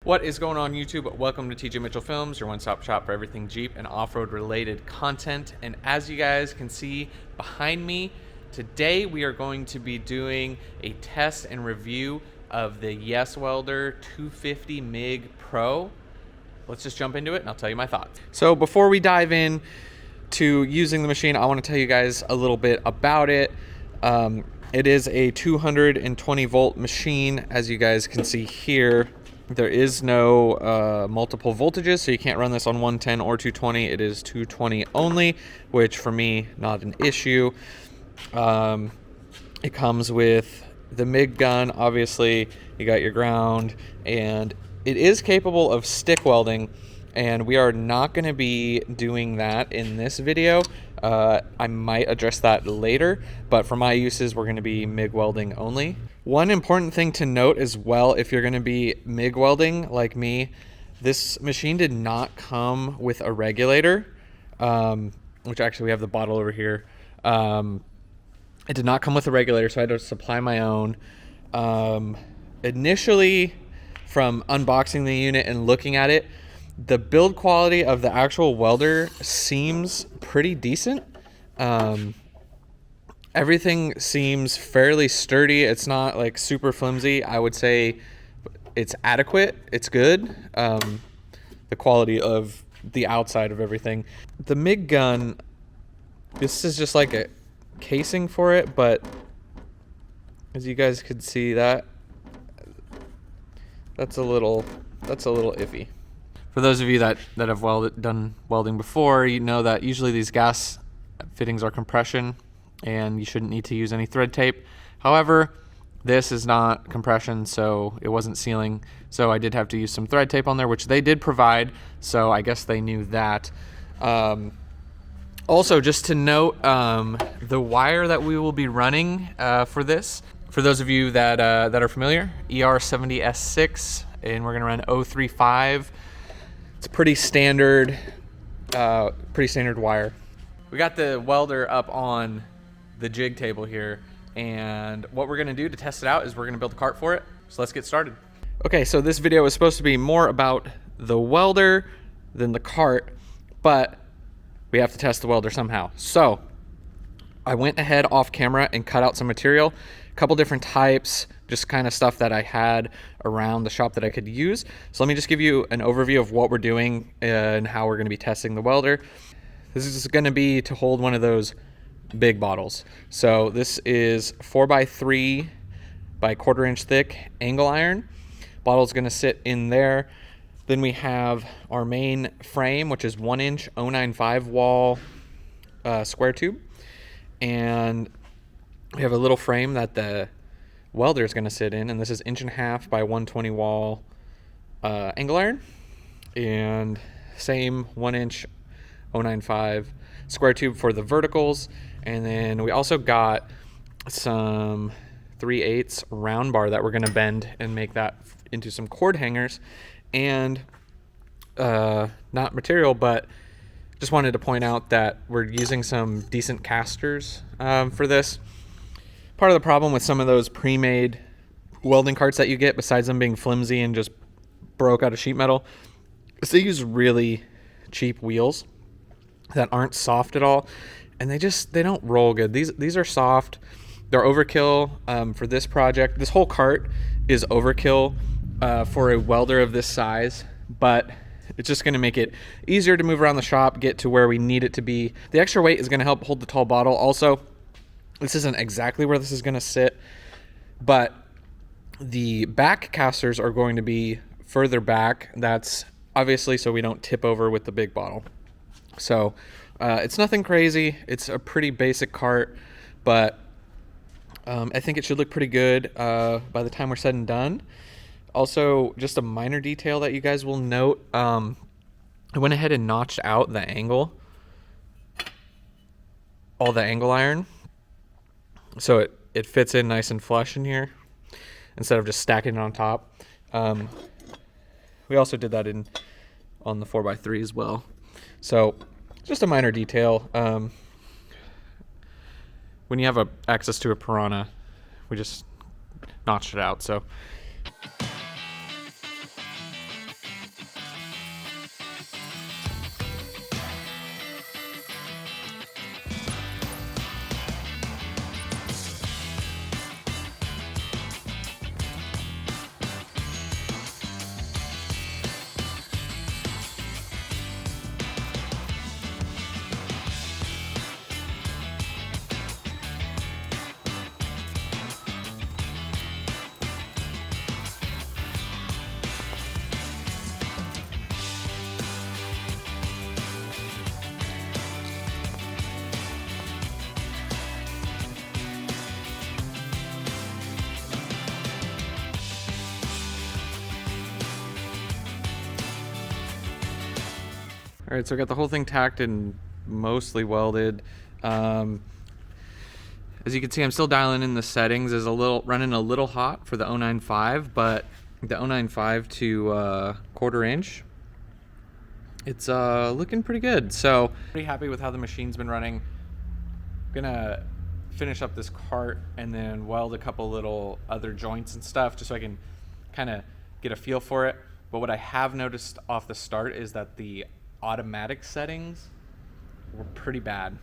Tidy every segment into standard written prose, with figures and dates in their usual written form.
What is going on YouTube? Welcome to TJ Mitchell Films, your one-stop shop for everything Jeep and off-road related content. And as you guys can see behind me, today we are going to be doing a test and review of the YesWelder 250 MIG Pro. Let's just jump into it and I'll tell you my thoughts. So before we dive in to using the machine, I want to tell you guys a little bit about it. It is a 220 volt machine, as you guys can see here. There is no multiple voltages, so you can't run this on 110 or 220. It is 220 only, which for me, not an issue. It comes with the MIG gun, obviously. You got your ground, and it is capable of stick welding, and we are not going to be doing that in this video. I might address that later, but for my uses, we're going to be MIG welding only. One important thing to note as well, if you're going to be MIG welding like me, this machine did not come with a regulator, which actually we have the bottle over here. It did not come with a regulator, so I had to supply my own. Initially, from unboxing the unit and looking at it, the build quality of the actual welder seems pretty decent. Everything seems fairly sturdy. It's not like super flimsy. I would say it's adequate. It's good. The quality of the outside of everything. The MIG gun, this is just like a casing for it, but as you guys could see, that's a little iffy. For those of you that have done welding before, you know that usually these gas fittings are compression and you shouldn't need to use any thread tape. However, this is not compression, so it wasn't sealing. So I did have to use some thread tape on there, which they did provide. So I guess they knew that. Also, just to note, the wire that we will be running for this, for those of you that are familiar, ER70S6, and we're gonna run 035. It's pretty standard wire. We got the welder up on the jig table here, and what we're gonna do to test it out is we're gonna build a cart for it. So let's get started. Okay, so this video is supposed to be more about the welder than the cart, but we have to test the welder somehow. So I went ahead off camera and cut out some material, a couple different types, just kind of stuff that I had around the shop that I could use. So let me just give you an overview of what we're doing and how we're gonna be testing the welder. This is gonna be to hold one of those big bottles. So this is 4x3 by 1/4 inch thick angle iron. Bottle's gonna sit in there. Then we have our main frame, which is 1 inch 095 wall square tube. And we have a little frame that the welder is gonna sit in, and this is 1.5 inch by 120 wall angle iron. And same 1 inch 095 square tube for the verticals. And then we also got some 3/8 round bar that we're gonna bend and make that into some cord hangers. And not material, but just wanted to point out that we're using some decent casters for this. Part of the problem with some of those pre-made welding carts that you get, besides them being flimsy and just broke out of sheet metal, is they use really cheap wheels that aren't soft at all, and they don't roll good. These are soft. They're overkill for this project. This whole cart is overkill for a welder of this size, but it's just going to make it easier to move around the shop, get to where we need it to be. The extra weight is going to help hold the tall bottle. Also, this isn't exactly where this is going to sit, but the back casters are going to be further back. That's obviously so we don't tip over with the big bottle. So it's nothing crazy. It's a pretty basic cart, but I think it should look pretty good by the time we're said and done. Also, just a minor detail that you guys will note, I went ahead and notched out the angle, all the angle iron, so it fits in nice and flush in here instead of just stacking it on top. We also did that on the 4x3 as well. So just a minor detail. When you have access to a Piranha, we just notched it out. So All right, so I got the whole thing tacked and mostly welded. As you can see, I'm still dialing in the settings. Is running a little hot for the 095, but the 095 to 1/4 inch, it's looking pretty good. So pretty happy with how the machine's been running. I'm gonna finish up this cart and then weld a couple little other joints and stuff just so I can kind of get a feel for it. But what I have noticed off the start is that the automatic settings were pretty bad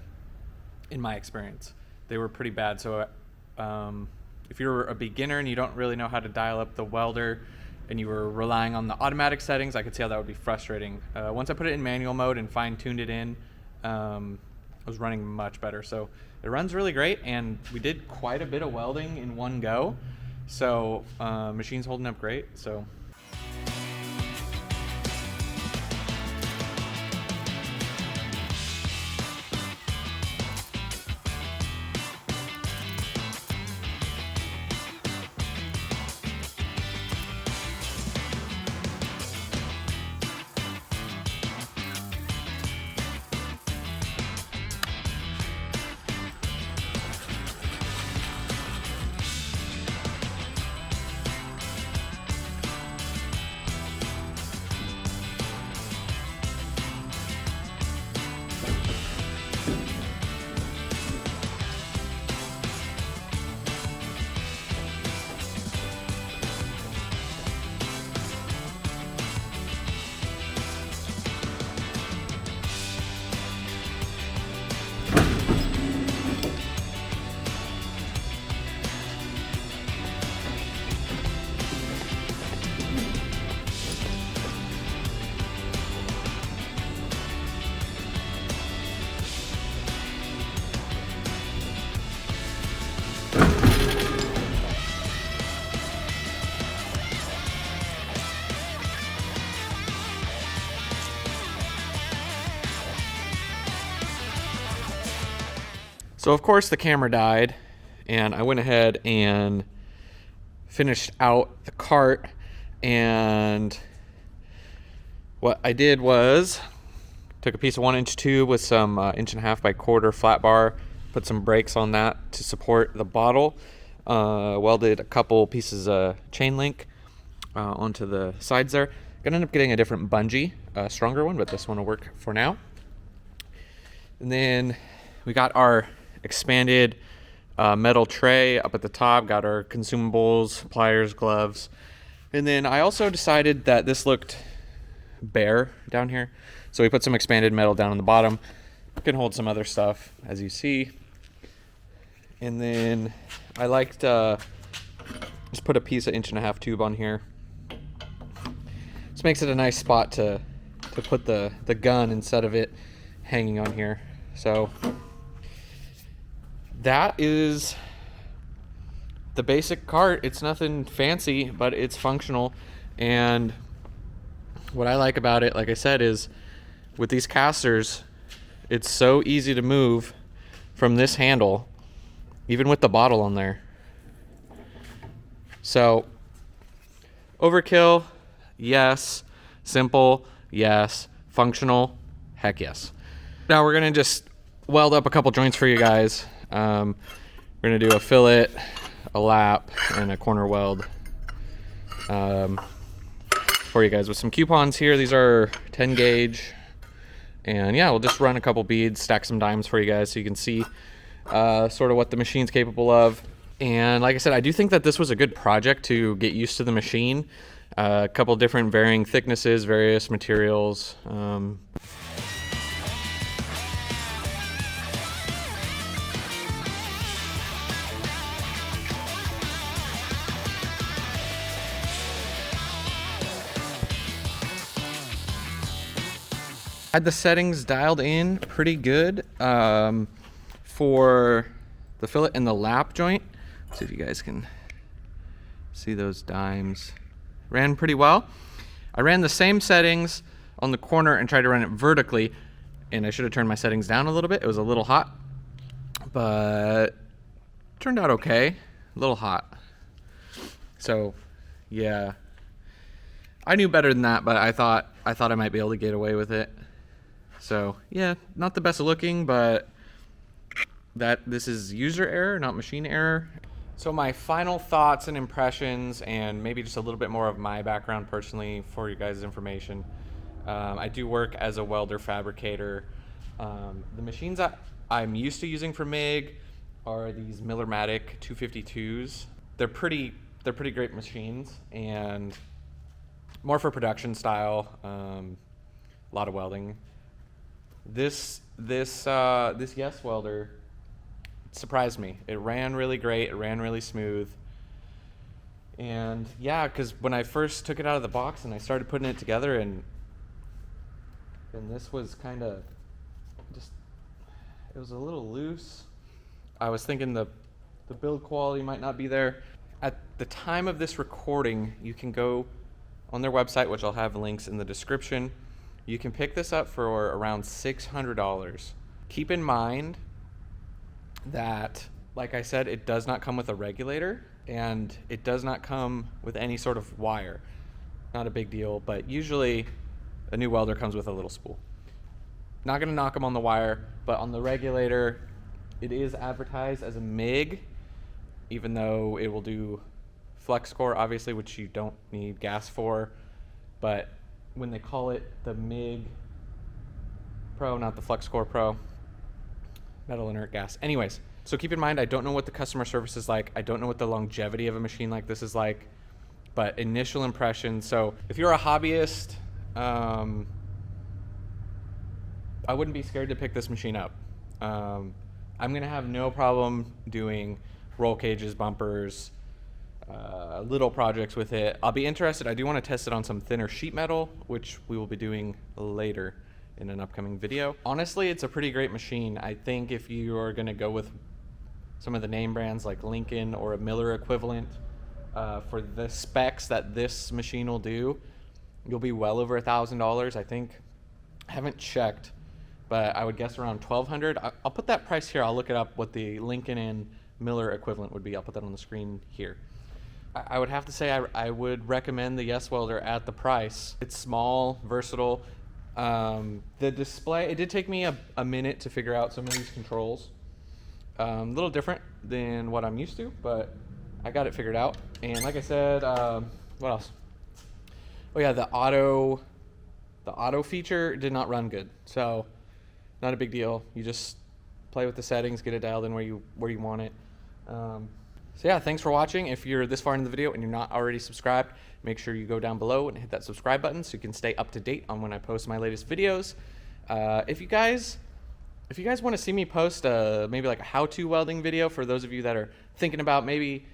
in my experience. They were pretty bad. So if you're a beginner and you don't really know how to dial up the welder and you were relying on the automatic settings, I could see how that would be frustrating. Once I put it in manual mode and fine-tuned it in, it was running much better. So it runs really great, and we did quite a bit of welding in one go. So machine's holding up great. So So of course the camera died, and I went ahead and finished out the cart, and what I did was took a piece of 1-inch tube with some 1.5 by 1/4 flat bar, put some brakes on that to support the bottle, welded a couple pieces of chain link onto the sides there. Gonna end up getting a different bungee, a stronger one, but this one will work for now. And then we got our expanded metal tray up at the top, got our consumables, pliers, gloves. And then I also decided that this looked bare down here, so we put some expanded metal down on the bottom. It can hold some other stuff, as you see. And then I liked just put a piece of 1.5-inch tube on here. This makes it a nice spot to put the gun instead of it hanging on here. So that is the basic cart. It's nothing fancy, but it's functional. And what I like about it, like I said, is with these casters, it's so easy to move from this handle, even with the bottle on there. So overkill, yes. Simple, yes. Functional, heck yes. Now we're gonna just weld up a couple joints for you guys. We're gonna do a fillet, a lap, and a corner weld for you guys with some coupons here. These are 10 gauge, and yeah, we'll just run a couple beads, stack some dimes for you guys so you can see sort of what the machine's capable of. And like I said, I do think that this was a good project to get used to the machine. A couple different varying thicknesses, various materials. Had the settings dialed in pretty good for the fillet and the lap joint. Let's see if you guys can see those dimes. Ran pretty well. I ran the same settings on the corner and tried to run it vertically, and I should have turned my settings down a little bit. It was a little hot, but turned out okay. A little hot. So yeah, I knew better than that, but I thought I might be able to get away with it. So yeah, not the best looking, but this is user error, not machine error. So my final thoughts and impressions, and maybe just a little bit more of my background personally for you guys' information. I do work as a welder fabricator. The machines I'm used to using for MIG are these Millermatic 252s. They're pretty great machines, and more for production style. A lot of welding. This YesWelder surprised me. It ran really great. It ran really smooth. And yeah, because when I first took it out of the box and I started putting it together, and this was kind of just, it was a little loose. I was thinking the build quality might not be there. At the time of this recording, you can go on their website, which I'll have links in the description. You can pick this up for around $600. Keep in mind that, like I said, it does not come with a regulator, and it does not come with any sort of wire. Not a big deal, but usually a new welder comes with a little spool. Not gonna knock them on the wire, but on the regulator, it is advertised as a MIG, even though it will do flex core, obviously, which you don't need gas for. But when they call it the MIG Pro, not the flex core Pro, metal inert gas. Anyways, so keep in mind, I don't know what the customer service is like. I don't know what the longevity of a machine like this is like, but initial impressions. So if you're a hobbyist, I wouldn't be scared to pick this machine up. I'm gonna have no problem doing roll cages, bumpers, little projects with it. I'll be interested. I do want to test it on some thinner sheet metal, which we will be doing later in an upcoming video. Honestly, it's a pretty great machine. I think if you are gonna go with some of the name brands like Lincoln or a Miller equivalent, for the specs that this machine will do, you'll be well over $1,000. I think, I haven't checked, but I would guess around $1,200. I'll put that price here. I'll look it up, what the Lincoln and Miller equivalent would be. I'll put that on the screen here. I would have to say I would recommend the YesWelder at the price. It's small, versatile. The display, it did take me a minute to figure out some of these controls. A little different than what I'm used to, but I got it figured out. And like I said, what else? Oh yeah, the auto feature did not run good. So not a big deal. You just play with the settings, get it dialed in where you want it. So yeah, thanks for watching. If you're this far in the video and you're not already subscribed, make sure you go down below and hit that subscribe button so you can stay up to date on when I post my latest videos. If you guys want to see me post maybe like a how-to welding video for those of you that are thinking about maybe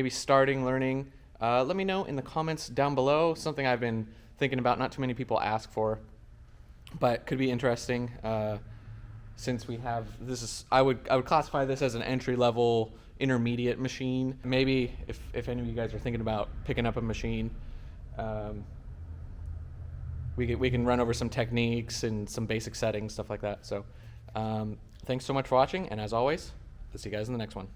starting learning, let me know in the comments down below. Something I've been thinking about, not too many people ask for, but could be interesting. Since we have I would classify this as an entry-level intermediate machine. Maybe if any of you guys are thinking about picking up a machine, we can run over some techniques and some basic settings, stuff like that. So thanks so much for watching, and as always, I'll see you guys in the next one.